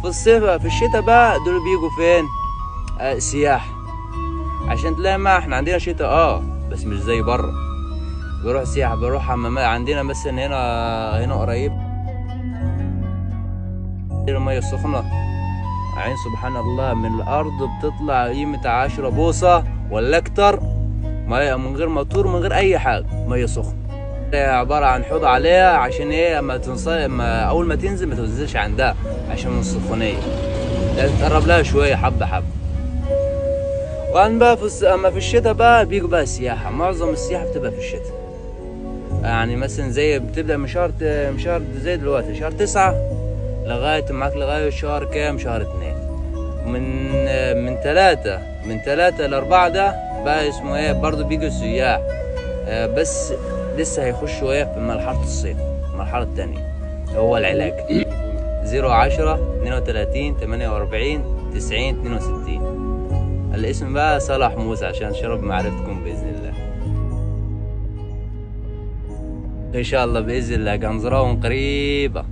في الصيف في الشتاء بقى دول بيجوا فين؟ سياح. عشان تلاقي ما احنا عندنا شتاء بس مش زي بره. بروح سياحة، بروح حمامات عندنا مثلا هنا قريب المية السخنة. عين سبحان الله من الأرض بتطلع قيمة 10 بوصة ولا أكتر، مية من غير موتور من غير أي حاجة، مية سخنة. عبارة عن حوض عليها عشان ايه أول ما تنزل ما تنزلش عندها عشان من السخونية، لازم تقرب لها شوية حبة حبة. وأما بقى أما في الشتاء بقى بيجوا بقى السياحة. معظم السياحة بتبقى في الشتاء، يعني مثلا زي بتبدأ من شهر زي دلوقتي شهر 9 لغاية شهر كام؟ شهر 2. من 3 ل4 ده بقى اسمه ايه؟ برضه بيجوا السياح، بس لسه هيخشوا ايه في مرحلة الصيف، المرحلة التانية هو العلاج. 010 32 48 90 62. الاسم بقى صلاح موسى عشان شرب معرفتكم بإذن الله. إن شاء الله بإذن الله قنزراهم قريبة.